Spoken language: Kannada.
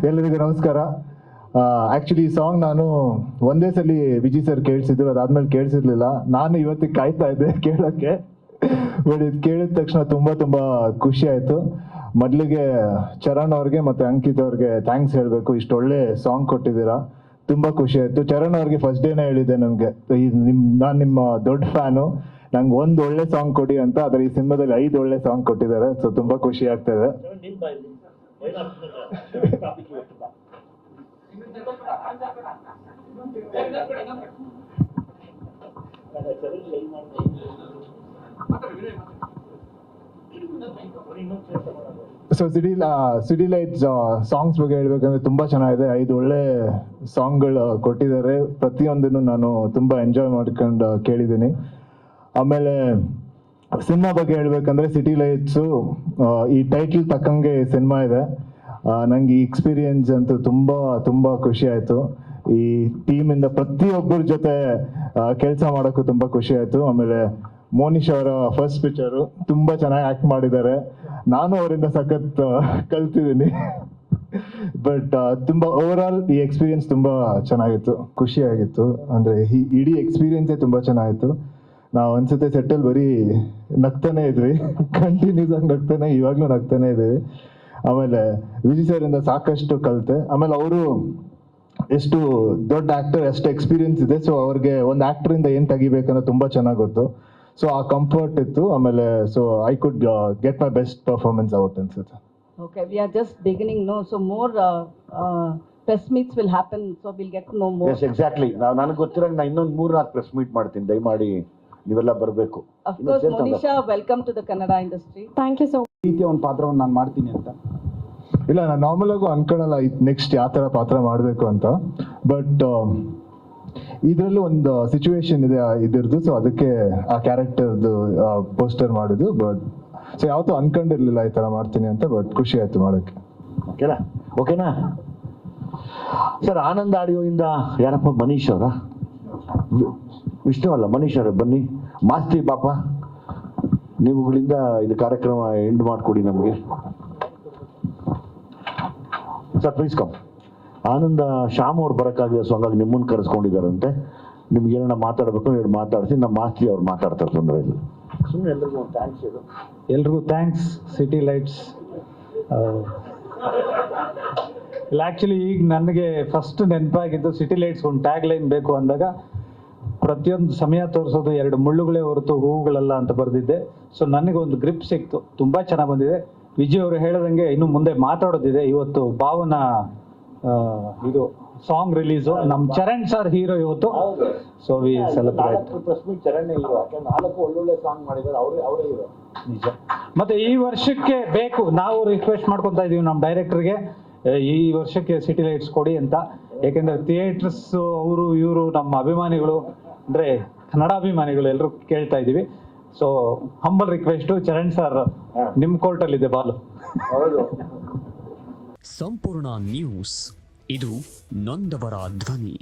ಎಲ್ಲರಿಗೂ ನಮಸ್ಕಾರ. ಆ್ಯಕ್ಚುಲಿ ಈ ಸಾಂಗ್ ನಾನು ಒಂದೇ ಸಲ ವಿಜಯ್ ಸರ್ ಕೇಳಿಸಿದ್ರು, ಅದಾದ್ಮೇಲೆ ಕೇಳಿಸಿರ್ಲಿಲ್ಲ. ನಾನು ಇವತ್ತಿಗೆ ಕಾಯ್ತಾ ಇದ್ದೆ ಕೇಳೋಕ್ಕೆ. ಬಟ್ ಇದು ಕೇಳಿದ ತಕ್ಷಣ ತುಂಬ ತುಂಬ ಖುಷಿ ಆಯಿತು. ಮೊದಲಿಗೆ ಚರಣ್ ಅವ್ರಿಗೆ ಮತ್ತು ಅಂಕಿತ್ ಅವ್ರಿಗೆ ಥ್ಯಾಂಕ್ಸ್ ಹೇಳಬೇಕು. ಇಷ್ಟು ಒಳ್ಳೆ ಸಾಂಗ್ ಕೊಟ್ಟಿದ್ದೀರಾ, ತುಂಬ ಖುಷಿ ಆಯಿತು. ಚರಣ್ ಅವ್ರಿಗೆ ಫಸ್ಟ್ ಡೇನೇ ಹೇಳಿದ್ದೆ ನನಗೆ, ನಾನು ನಿಮ್ಮ ದೊಡ್ಡ ಫ್ಯಾನು, ನಂಗೆ ಒಂದು ಒಳ್ಳೆ ಸಾಂಗ್ ಕೊಡಿ ಅಂತ. ಆದರೆ ಈ ಸಿನಿಮಾದಲ್ಲಿ 5 ಒಳ್ಳೆ ಸಾಂಗ್ ಕೊಟ್ಟಿದ್ದಾರೆ. ಸೊ ತುಂಬ ಖುಷಿ ಆಗ್ತಾಯಿದೆ. ಸೊ ಸಿಟಿ ಲೈಟ್ಸ್ ಸಾಂಗ್ಸ್ ಬಗ್ಗೆ ಹೇಳ್ಬೇಕಂದ್ರೆ ತುಂಬ ಚೆನ್ನಾಗಿದೆ. 5 ಒಳ್ಳೆ ಸಾಂಗ್ಗಳು ಕೊಟ್ಟಿದ್ದಾರೆ. ಪ್ರತಿಯೊಂದನ್ನು ನಾನು ತುಂಬ ಎಂಜಾಯ್ ಮಾಡ್ಕೊಂಡು ಕೇಳಿದ್ದೀನಿ. ಆಮೇಲೆ ಸಿನಿಮಾ ಬಗ್ಗೆ ಹೇಳ್ಬೇಕಂದ್ರೆ ಸಿಟಿ ಲೈಟ್ಸು ಈ ಟೈಟಲ್ ತಕ್ಕಂಗೆ ಸಿನಿಮಾ ಇದೆ. ನಂಗೆ ಈ ಎಕ್ಸ್ಪೀರಿಯನ್ಸ್ ಅಂತೂ ತುಂಬ ತುಂಬ ಖುಷಿ ಆಯಿತು. ಈ ಟೀಮಿಂದ ಪ್ರತಿಯೊಬ್ಬರ ಜೊತೆ ಕೆಲಸ ಮಾಡೋಕ್ಕೂ ತುಂಬ ಖುಷಿ ಆಯಿತು. ಆಮೇಲೆ ಮೋನಿಶ್ ಅವರ ಫಸ್ಟ್ ಪಿಕ್ಚರು ತುಂಬ ಚೆನ್ನಾಗಿ ಆ್ಯಕ್ಟ್ ಮಾಡಿದ್ದಾರೆ. ನಾನು ಅವರಿಂದ ಸಖತ್ ಕಲ್ತಿದ್ದೀನಿ. ಬಟ್ ತುಂಬ ಓವರಾಲ್ ಈ ಎಕ್ಸ್ಪೀರಿಯನ್ಸ್ ತುಂಬ ಚೆನ್ನಾಗಿತ್ತು, ಖುಷಿಯಾಗಿತ್ತು. ಅಂದರೆ ಈ ಇಡೀ ಎಕ್ಸ್ಪೀರಿಯನ್ಸೇ ತುಂಬ ಚೆನ್ನಾಗಿತ್ತು. ನಾವು ಅನ್ಸುತ್ತೆ ಸೆಟ್ಟಲ್ಲಿ ಬರೀ ನಗ್ತಾನೆ ಇದ್ವಿ, ಕಂಟಿನ್ಯೂಸ್ ಆಗಿ ನಗ್ತಾನೆ, ಇವಾಗಲೂ ನಗ್ತಾನೆ ಇದ್ದೀವಿ. ಆಮೇಲೆ ವಿಜಯ್ ಸರಿಂದ ಸಾಕಷ್ಟು ಕಲಿತೆ. ಆಮೇಲೆ ಅವರು ಎಷ್ಟು ದೊಡ್ಡ ಆ್ಯಕ್ಟರ್, ಎಷ್ಟು ಎಕ್ಸ್ಪೀರಿಯನ್ಸ್ ಇದೆ. ಸೊ ಅವ್ರಿಗೆ ಒಂದು ಆ್ಯಕ್ಟ್ರಿಂದ ಏನು ತೆಗಿಬೇಕನ್ನೋ ತುಂಬ ಚೆನ್ನಾಗಿ ಗೊತ್ತು. ಸೊ ಆ ಕಂಫರ್ಟ್ ಇತ್ತು. ಆಮೇಲೆ so I could get my best performance out ಅನ್ಸುತ್ತೆ. Okay, we are just beginning, no? So more press meets will happen, so we'll get to know more. Yes, exactly. ನನಗೆ ಗೊತ್ತಿರಂಗೆ ನಾನು ಇನ್ನೊಂದು 3-4 ಪ್ರೆಸ್ ಮೀಟ್ ಮಾಡ್ತೀನಿ. ದಯಮಾಡಿ ನೀವೆಲ್ಲ ಬರಬೇಕು. Of course, Monisha, welcome to the Kannada industry. Thank you so much. ರೀತಿಯ ಒಂದು ಪಾತ್ರವನ್ನು ನಾನು ಮಾಡ್ತೀನಿ ಅಂತ ಇಲ್ಲ, ನಾನು ನಾರ್ಮಲ್ ಆಗು ಅನ್ಕೊಳ್ಳಲ್ಲ ನೆಕ್ಸ್ಟ್ ಯಾವ ಥರ ಪಾತ್ರ ಮಾಡಬೇಕು ಅಂತ. ಬಟ್ ಇದರಲ್ಲೂ ಒಂದು ಸಿಚುವೇಶನ್ ಇದೆ ಇದ್ರದ್ದು. ಸೊ ಅದಕ್ಕೆ ಆ ಕ್ಯಾರೆಕ್ಟರ್ದು ಪೋಸ್ಟರ್ ಮಾಡಿದ್ದು. ಬಟ್ ಸೊ ಯಾವತ್ತೂ ಅನ್ಕೊಂಡಿರ್ಲಿಲ್ಲ ಈ ಥರ ಮಾಡ್ತೀನಿ ಅಂತ. ಬಟ್ ಖುಷಿ ಆಯ್ತು ಮಾಡೋಕ್ಕೆ. ಓಕೆನಾ ಸರ್? ಆನಂದ್ ಆಡಿಯೋಯಿಂದ ಯಾರಪ್ಪ? ಮನೀಶ್ ಅವರ? ವಿಷ್ಣು ಅಲ್ಲ, ಮನೀಶ್ ಅವರೇ ಬನ್ನಿ. ಮಾಸ್ತಿ ಪಾಪ, ನೀವುಗಳಿಂದ ಇದು ಕಾರ್ಯಕ್ರಮ ಎಂಡ್ ಮಾಡಿಕೊಡಿ ನಮಗೆ. Sir please come. Ananda Shyam ಅವ್ರು ಬರೋಕ್ಕಾಗಿದೆ, ಸೊ ಹಂಗಾಗಿ ನಿಮ್ಮನ್ನು ಕರೆಸ್ಕೊಂಡಿದ್ದಾರಂತೆ. ನಿಮ್ಗೆ ಏನಾರ ಮಾತಾಡಬೇಕು ಹೇಳಿ ಮಾತಾಡಿಸಿ. ನಮ್ಮ ಮಾಸ್ತಿ ಅವ್ರು ಮಾತಾಡ್ತಾರೆ, ತೊಂದರೆ ಇಲ್ಲ. ಸುಮ್ಮನೆ ಎಲ್ರಿಗೂ ಒಂದು ಥ್ಯಾಂಕ್ಸ್ ಹೇಳು. ಎಲ್ರಿಗೂ ಥ್ಯಾಂಕ್ಸ್. ಸಿಟಿ ಲೈಟ್ಸ್ ಇಲ್ಲ, ಆ್ಯಕ್ಚುಲಿ ಈಗ ನನಗೆ ಫಸ್ಟ್ ನೆನಪಾಗಿದ್ದು ಸಿಟಿ ಲೈಟ್ಸ್ ಒಂದು ಟ್ಯಾಗ್ ಲೈನ್ ಬೇಕು ಅಂದಾಗ ಪ್ರತಿಯೊಂದು ಸಮಯ ತೋರಿಸೋದು 2 ಮುಳ್ಳುಗಳೇ ಹೊರತು ಹೂವುಗಳಲ್ಲ ಅಂತ ಬರೆದಿದ್ದೆ. ಸೊ ನನಗೆ ಒಂದು ಗ್ರಿಪ್ ಸಿಕ್ತು, ತುಂಬ ಚೆನ್ನಾಗಿ ಬಂದಿದೆ. ವಿಜಯ್ ಅವರು ಹೇಳದಂಗೆ ಇನ್ನು ಮುಂದೆ ಮಾತಾಡೋದಿದೆ. ಇವತ್ತು ಭಾವನ ಇದು ಸಾಂಗ್ ರಿಲೀಸು, ನಮ್ಮ ಚರಣ್ ಸರ್ ಹೀರೋ ಇವತ್ತು. So we celebrate. Charan hero, ಯಾಕಂದ್ರೆ 4 ಒಳ್ಳೊಳ್ಳೆ ಸಾಂಗ್ ಮಾಡಿದ್ದಾರೆ, ಅವರೇ ಹೀರೋ ನಿಜ. ಮತ್ತೆ ಈ ವರ್ಷಕ್ಕೆ ಬೇಕು, ನಾವು ರಿಕ್ವೆಸ್ಟ್ ಮಾಡ್ಕೊತಾ ಇದೀವಿ ನಮ್ಮ ಡೈರೆಕ್ಟರ್ಗೆ, ಈ ವರ್ಷಕ್ಕೆ ಸಿಟಿ ಲೈಟ್ಸ್ ಕೊಡಿ ಅಂತ. ಯಾಕೆಂದ್ರೆ ಥಿಯೇಟರ್ಸ್ ಅವರು ಇವರು ನಮ್ಮ ಅಭಿಮಾನಿಗಳು, ಅಂದ್ರೆ ಕನ್ನಡ ಅಭಿಮಾನಿಗಳು ಎಲ್ಲರೂ ಕೇಳ್ತಾ ಇದೀವಿ. So humble request, Charan sir ನಿಮ್ ಕೋರ್ಟಲ್ಲಿ ಇದೆ ಬಾಲು. ಸಂಪೂರ್ಣ ನ್ಯೂಸ್, ಇದು ನೊಂದವರ ಧ್ವನಿ.